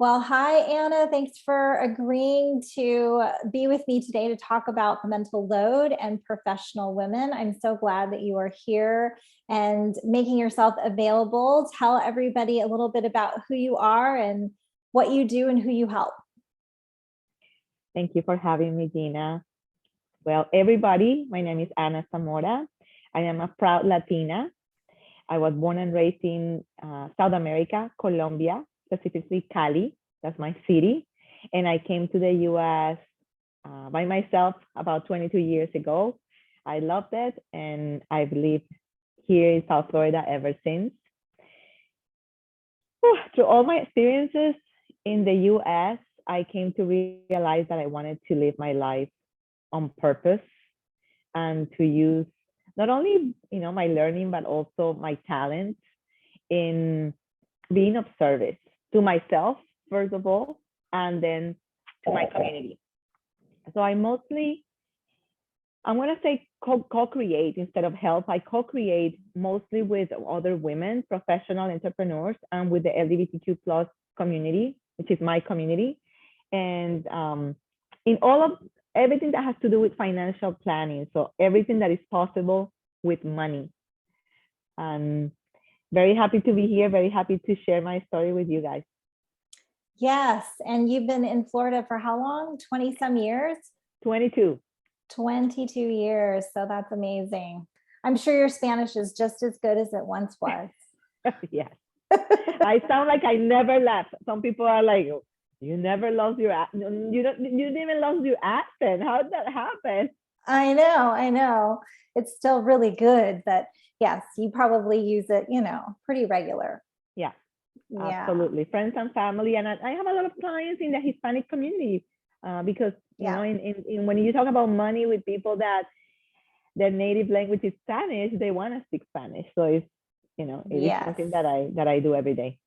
Well, hi, Anna. Thanks for agreeing to be with me today to talk about the mental load and professional women. I'm so glad that you are here and making yourself available. Tell everybody a little bit about who you are and what you do and who you help. Thank you for having me, Gina. Well, everybody, my name is Ana Zamora. I am a proud Latina. I was born and raised in South America, Colombia, specifically Cali. That's my city. And I came to the US by myself about 22 years ago. I loved it, and I've lived here in South Florida ever since. Through all my experiences in the US, I came to realize that I wanted to live my life on purpose and to use not only my learning, but also my talent in being of service to myself, first of all, and then to my community. So I'm going to say co-create instead of help. I co-create mostly with other women, professional entrepreneurs, and with the LGBTQ plus community, which is my community. And in all of everything that has to do with financial planning. So everything that is possible with money. And very happy to be here. Very happy to share my story with you guys. Yes. And you've been in Florida for how long? 20 some years? 22. 22 years. So that's amazing. I'm sure your Spanish is just as good as it once was. Yes. I sound like I never left. Some people are like, you never lost your accent. You didn't even lose your accent. How did that happen? I know. It's still really good, but yes, you probably use it, pretty regular. Yeah, absolutely. Friends and family. And I have a lot of clients in the Hispanic community because, in when you talk about money with people that their native language is Spanish, they want to speak Spanish. So it's, it is something that I do every day.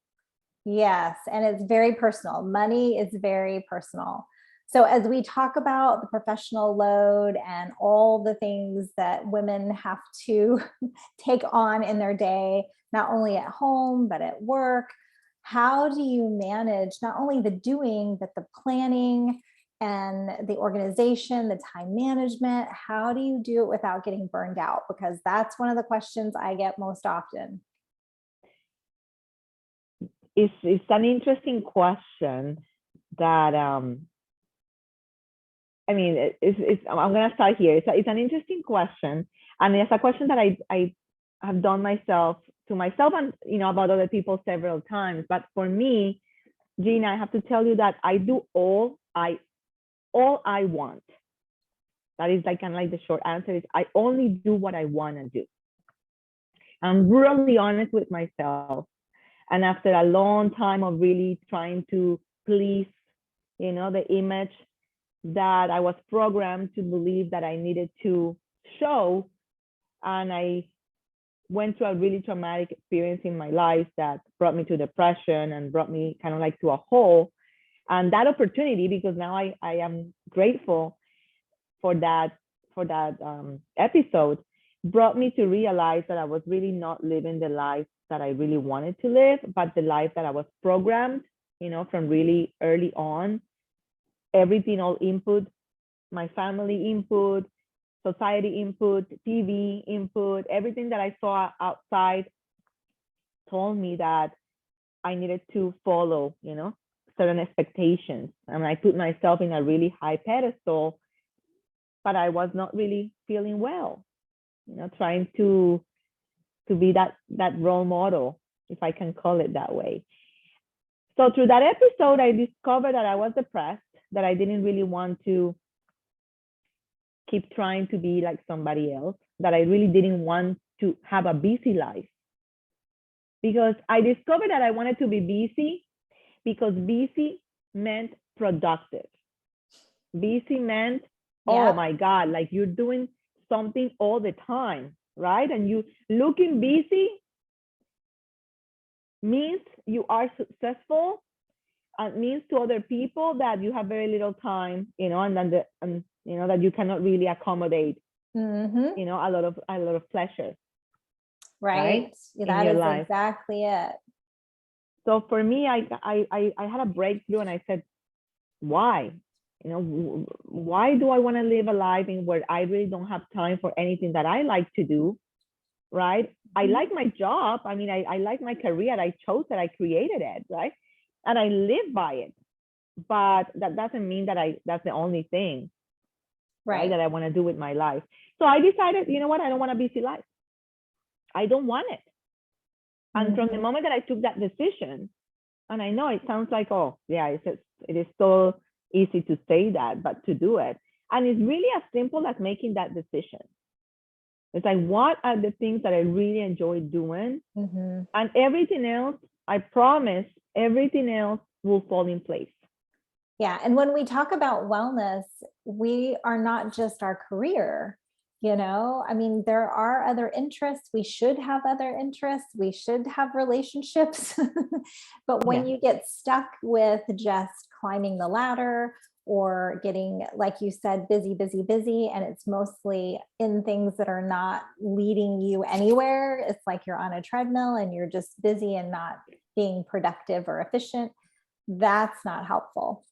Yes. And it's very personal. Money is very personal. So as we talk about the professional load and all the things that women have to take on in their day, not only at home, but at work, how do you manage not only the doing, but the planning and the organization, the time management? How do you do it without getting burned out? Because that's one of the questions I get most often. It's an interesting question that I'm going to start here. It's an interesting question, and it's a question that I have done to myself and about other people several times. But for me, Gina, I have to tell you that I do all I want. That is kind of like the short answer is I only do what I want to do. I'm really honest with myself. And after a long time of really trying to please, the image that I was programmed to believe that I needed to show, and I went through a really traumatic experience in my life that brought me to depression and brought me kind of like to a hole. And that opportunity, because now I am grateful for that episode, brought me to realize that I was really not living the life that I really wanted to live, but the life that I was programmed, from really early on. Everything, all input, my family input, society input, TV input, everything that I saw outside told me that I needed to follow, certain expectations. And I put myself in a really high pedestal, but I was not really feeling well, trying to be that role model, if I can call it that way. So through that episode, I discovered that I was depressed, that I didn't really want to keep trying to be like somebody else, that I really didn't want to have a busy life. Because I discovered that I wanted to be busy because busy meant productive. Busy meant, oh my God, like you're doing something all the time, right? And you looking busy means you are successful, and means to other people that you have very little time, and then that you cannot really accommodate, a lot of pleasure. Right? That is life. Exactly it. So for me, I had a breakthrough and I said, why? Why do I want to live a life in where I really don't have time for anything that I like to do, right? I like my job. I mean, I like my career. I chose it. I created it, right? And I live by it. But that doesn't mean that that's the only thing, right, that I want to do with my life. So I decided, you know what? I don't want a busy life. I don't want it. And from the moment that I took that decision, and I know it sounds like, oh, yeah, it is so easy to say that, but to do it. And it's really as simple as making that decision. It's like, what are the things that I really enjoy doing? And everything else, I promise, everything else will fall in place. Yeah. And when we talk about wellness, we are not just our career. I mean, there are other interests. We should have other interests. We should have relationships. But when you get stuck with just climbing the ladder or getting, like you said, busy, busy, busy, and it's mostly in things that are not leading you anywhere, it's like you're on a treadmill and you're just busy and not being productive or efficient. That's not helpful.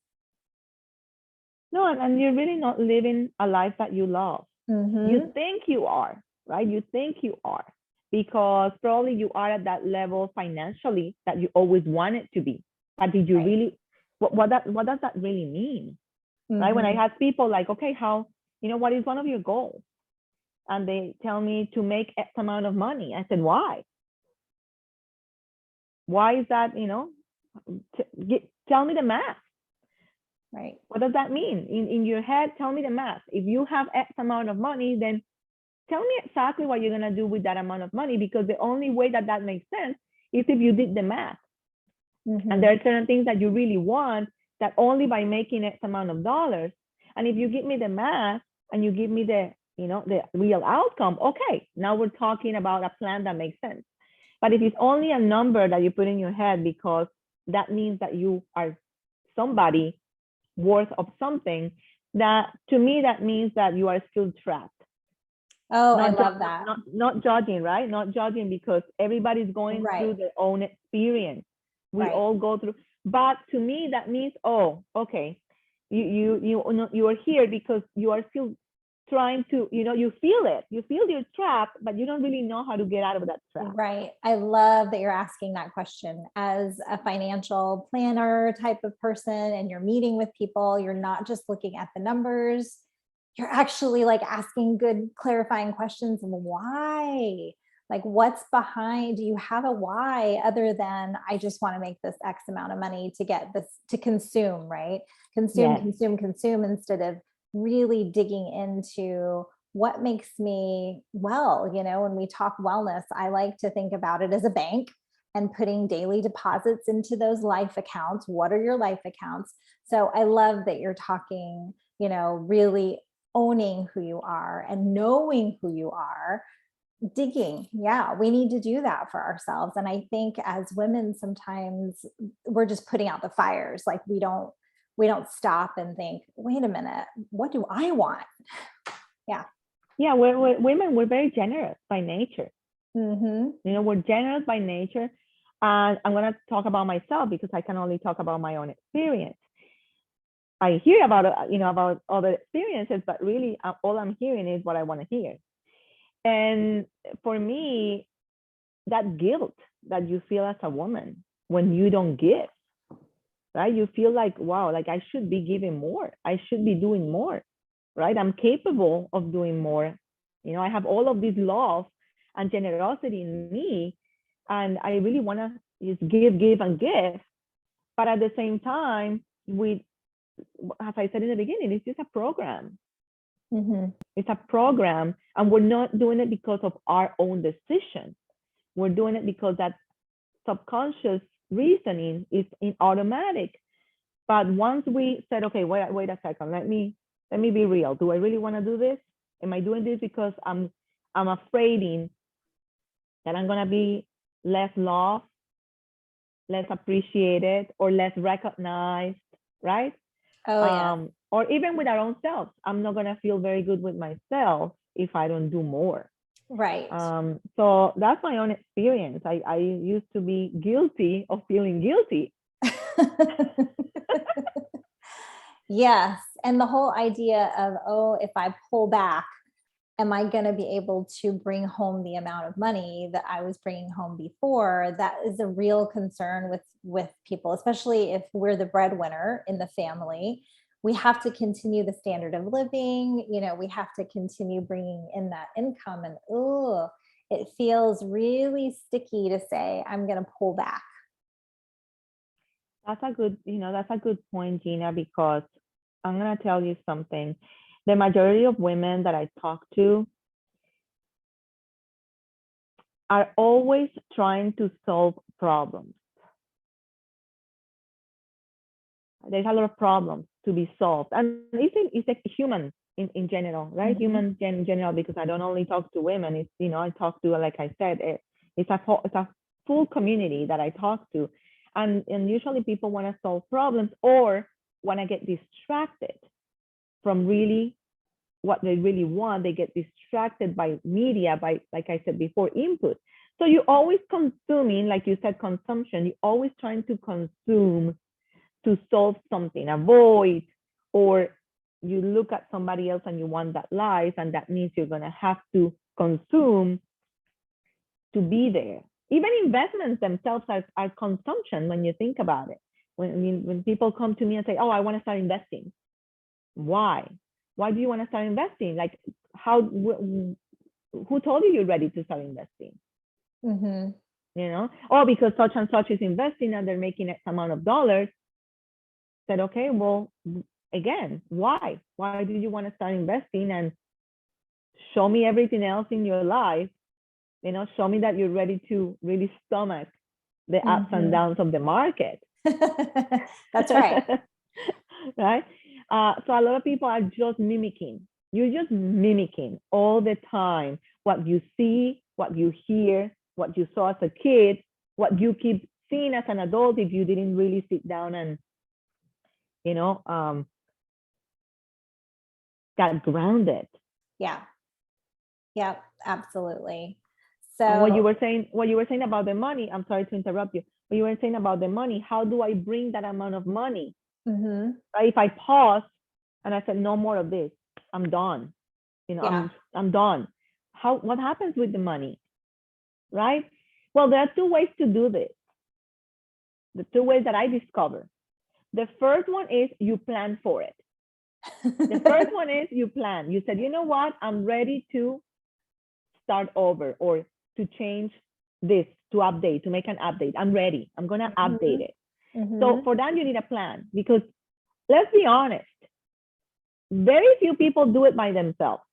No, and you're really not living a life that you love. You think you are, right? You think you are, because probably you are at that level financially that you always wanted to be. But did you really, what does that really mean? Right? When I have people like, okay, what is one of your goals? And they tell me to make X amount of money. I said, why? Why is that, tell me the math. Right. What does that mean? In your head, tell me the math. If you have X amount of money, then tell me exactly what you're going to do with that amount of money, because the only way that makes sense is if you did the math. And there are certain things that you really want that only by making X amount of dollars. And if you give me the math and you give me the real outcome, okay, now we're talking about a plan that makes sense. But if it's only a number that you put in your head because that means that you are somebody worth of something, that to me, that means that you are still trapped. Oh, I love that. Not judging, right? Not judging, because everybody's going through their own experience. We all go through. But to me, that means, oh, okay, you are here because you are still trying to, you feel it. You feel you're trapped, but you don't really know how to get out of that trap. Right. I love that you're asking that question. As a financial planner type of person, and you're meeting with people, you're not just looking at the numbers. You're actually like asking good clarifying questions of why, like what's behind. Do you have a why other than I just want to make this X amount of money to get this, to consume, right? Consume instead of really digging into what makes me well. When we talk wellness, I like to think about it as a bank and putting daily deposits into those life accounts. What are your life accounts? So I love that you're talking, really owning who you are and knowing who you are, digging. Yeah, we need to do that for ourselves. And I think as women, sometimes we're just putting out the fires. Like we don't stop and think, wait a minute, what do I want? Yeah, we're women, we're very generous by nature. We're generous by nature. And I'm going to talk about myself because I can only talk about my own experience. I hear about about other experiences, but really all I'm hearing is what I want to hear. And for me, that guilt that you feel as a woman when you don't give, right? You feel like, wow, like I should be giving more. I should be doing more, right? I'm capable of doing more. I have all of this love and generosity in me, and I really want to just give and give. But at the same time, as I said in the beginning, it's just a program. It's a program, and we're not doing it because of our own decision. We're doing it because that subconscious reasoning is in automatic. But once we said, okay, wait a second, let me be real. Do I really want to do this? Am I doing this because I'm afraid that I'm gonna be less loved, less appreciated, or less recognized, right? Oh, yeah. Or even with our own selves, I'm not gonna feel very good with myself if I don't do more. Right. So that's my own experience. I used to be guilty of feeling guilty. Yes. And the whole idea of, oh, if I pull back, am I going to be able to bring home the amount of money that I was bringing home before? That is a real concern with people, especially if we're the breadwinner in the family. We have to continue the standard of living. We have to continue bringing in that income, and oh, it feels really sticky to say, I'm going to pull back. That's a good point, Gina, because I'm going to tell you something. The majority of women that I talk to are always trying to solve problems. There's a lot of problems to be solved. And it's like human in general, right? Mm-hmm. Human in general, because I don't only talk to women. It's, I talk to, like I said, it's a full community that I talk to. And usually people want to solve problems or want to get distracted from really what they really want. They get distracted by media, by, like I said before, input. So you're always consuming, like you said, consumption. You're always trying to consume to solve something, avoid, or you look at somebody else and you want that life, and that means you're going to have to consume to be there. Even investments themselves are consumption when you think about it. When people come to me and say, oh, I want to start investing. Why? Why do you want to start investing? Like, who told you you're ready to start investing? Mm-hmm. Oh, because such and such is investing and they're making X amount of dollars. Said, okay, well, again, why? Why do you want to start investing? And show me everything else in your life. Show me that you're ready to really stomach the ups and downs of the market. That's right. Right? So a lot of people are just mimicking. You're just mimicking all the time what you see, what you hear, what you saw as a kid, what you keep seeing as an adult if you didn't really sit down and got grounded. Yeah. Yep, absolutely. And So what you were saying about the money, I'm sorry to interrupt you. What you were saying about the money, how do I bring that amount of money? mm-hmm. Right? If I pause and I said, no more of this, I'm done. Yeah. I'm done. What happens with the money? Right? Well, there are two ways to do this. The two ways that I discover. The first one is you plan for it. The first one is you plan. You said, you know what? I'm ready to start over or to change this, to update, to make an update. I'm ready. I'm going to update it. So for that, you need a plan, because let's be honest, very few people do it by themselves.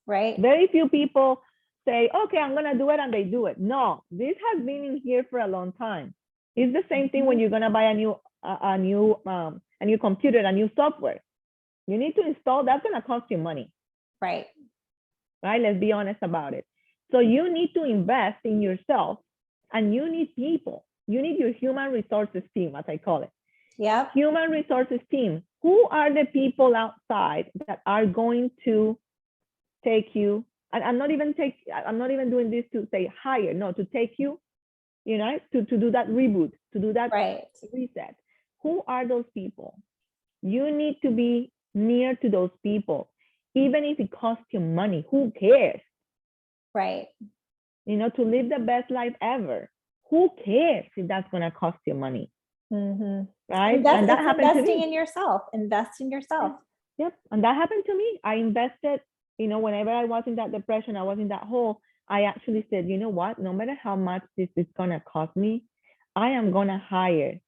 Right. Very few people say, okay, I'm going to do it, and they do it. No, this has been in here for a long time. It's the same thing when you're going to buy a new computer, a new software. You need to install, that's going to cost you money. Right. Right? Let's be honest about it. So you need to invest in yourself, and you need people. You need your human resources team, as I call it. Yeah. Human resources team. Who are the people outside that are going to take you? And I'm not even doing this to say hire, no, to take you, to do that reboot, to do that reset. Who are those people? You need to be near to those people, even if it costs you money. Who cares? Right. To live the best life ever. Who cares if that's going to cost you money? Mm-hmm. Right? And that happened to me. Investing in yourself. Invest in yourself. Yep. And that happened to me. I invested, whenever I was in that depression, I was in that hole, I actually said, you know what? No matter how much this is going to cost me, I am going to hire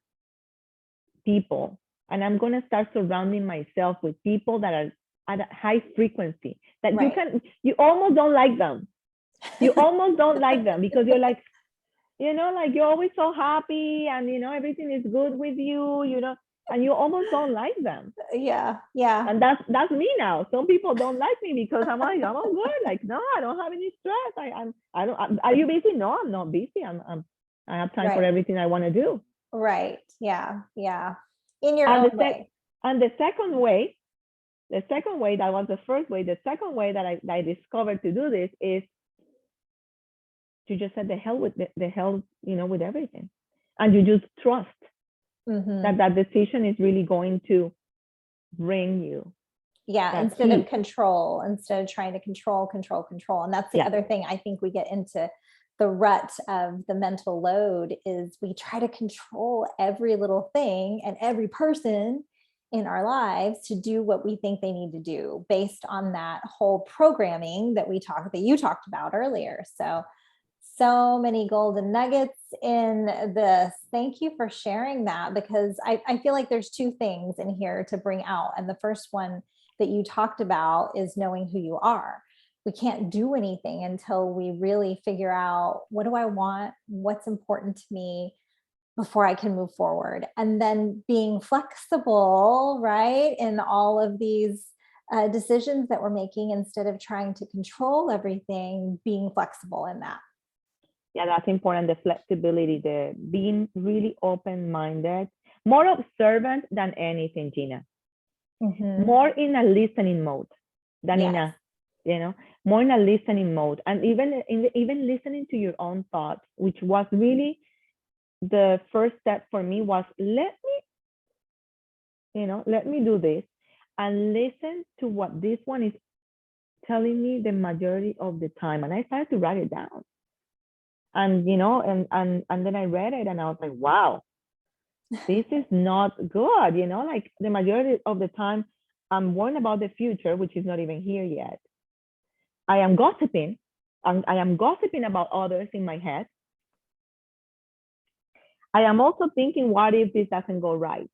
people, and I'm going to start surrounding myself with people that are at a high frequency, that you almost don't like them. You almost don't like them because you're like, like you're always so happy, and everything is good with you, and you almost don't like them. Yeah. And that's me now. Some people don't like me because I'm like, I'm all good. Like, no, I don't have any stress. I don't. Are you busy? No, I'm not busy. I have time for everything I want to do. Right. Yeah. In your own way. And the second way, that was the first way. The second way that I discovered to do this is you just said the hell with the hell, with everything. And you just trust that decision is really going to bring you. Yeah, instead of control, instead of trying to control. And that's the other thing I think we get into the rut of the mental load is we try to control every little thing and every person in our lives to do what we think they need to do based on that whole programming that you talked about earlier. So many golden nuggets in this. Thank you for sharing that, because I feel like there's two things in here to bring out. And the first one that you talked about is knowing who you are. We can't do anything until we really figure out, what do I want? What's important to me before I can move forward? And then being flexible, right, in all of these decisions that we're making, instead of trying to control everything, being flexible in that. Yeah, that's important. The flexibility, the being really open-minded, more observant than anything, Gina. More in a listening mode than in a, more in a listening mode. And even listening to your own thoughts, which was really the first step for me, was let me do this and listen to what this one is telling me the majority of the time. And I started to write it down. And and then I read it and I was like, wow, this is not good. Like the majority of the time I'm worrying about the future, which is not even here yet. I am gossiping. I am gossiping about others in my head. I am also thinking, what if this doesn't go right?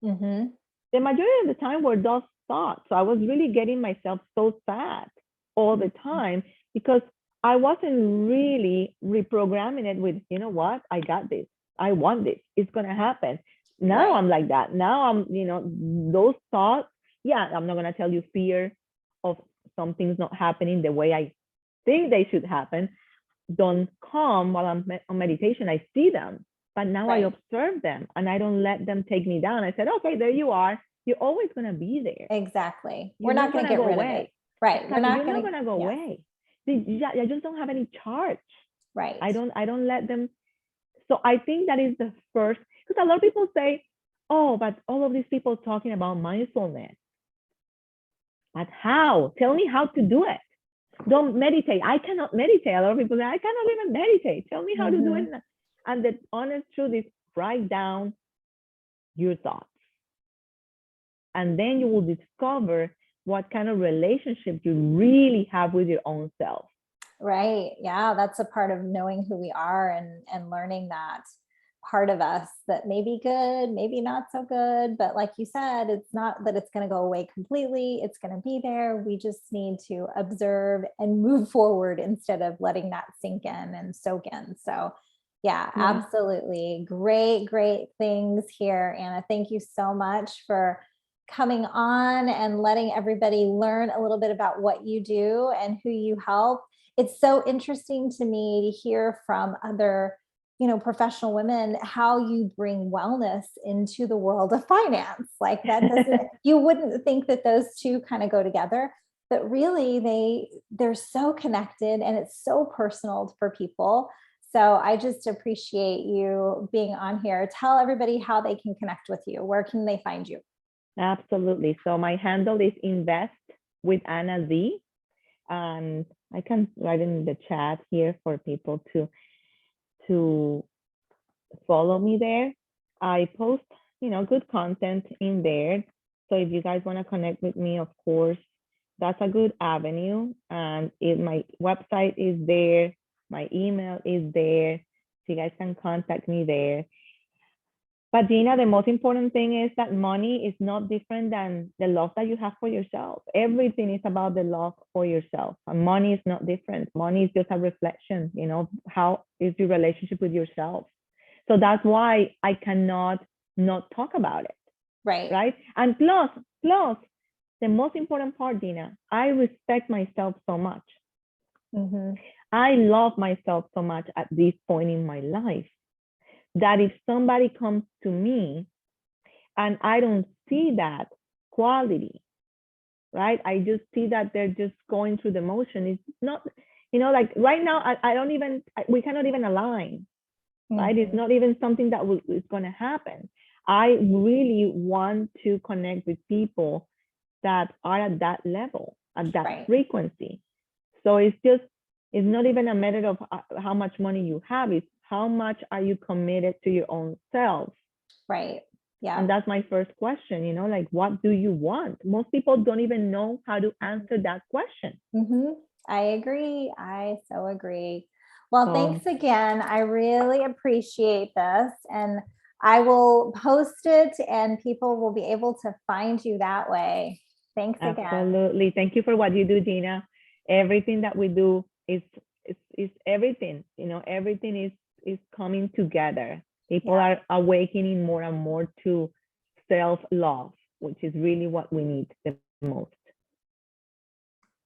The majority of the time were those thoughts. So I was really getting myself so sad all the time, because I wasn't really reprogramming it with, you know what, I got this. I want this. It's going to happen. Now I'm like that. Now I'm, those thoughts, I'm not going to tell you fear of something's not happening the way I think they should happen. Don't come while I'm on meditation. I see them, but now I observe them and I don't let them take me down. I said, okay, there you are. You're always going to be there. Exactly. We're not going to get rid of it. Right. You're not going to go away. I just don't have any charge. Right. I don't let them. So I think that is the first, because a lot of people say, oh, but all of these people talking about mindfulness. But how? Tell me how to do it. Don't meditate. I cannot meditate. A lot of people say, I cannot even meditate. Tell me how to do it. And the honest truth is, write down your thoughts. And then you will discover what kind of relationship you really have with your own self. Right. Yeah. That's a part of knowing who we are and learning that part of us that may be good, maybe not so good. But like you said, it's not that it's going to go away completely. It's going to be there. We just need to observe and move forward instead of letting that sink in and soak in. So yeah, absolutely. Great things here, Anna. Thank you so much for coming on and letting everybody learn a little bit about what you do and who you help. It's so interesting to me to hear from other, professional women, how you bring wellness into the world of finance. Like that doesn't, you wouldn't think that those two kind of go together, but really they're so connected and it's so personal for people. So I just appreciate you being on here. Tell everybody how they can connect with you. Where can they find you? Absolutely. So my handle is Invest with Anna Z. And I can write in the chat here for people to follow me there. I post, good content in there. So if you guys want to connect with me, of course, that's a good avenue. And my website is there. My email is there. So you guys can contact me there. But Gina, the most important thing is that money is not different than the love that you have for yourself. Everything is about the love for yourself. And money is not different. Money is just a reflection, how is your relationship with yourself? So that's why I cannot not talk about it. Right. And plus, the most important part, Gina, I respect myself so much. I love myself so much at this point in my life, that if somebody comes to me and I don't see that quality, right? I just see that they're just going through the motion. like right now, I don't even, we cannot even align, right? It's not even something that is going to happen. I really want to connect with people that are at that level, at that Right. frequency. So it's not even a matter of how much money you have, it's how much are you committed to your own self. Right. Yeah. And that's my first question, like, what do you want? Most people don't even know how to answer that question. I agree. I so agree. Well, So thanks again. I really appreciate this. And I will post it and people will be able to find you that way. Thanks again. absolutely. Thank you for what you do, Gina. Everything that we do is everything. Everything is coming together. People Yeah. are awakening more and more to self-love, which is really what we need the most.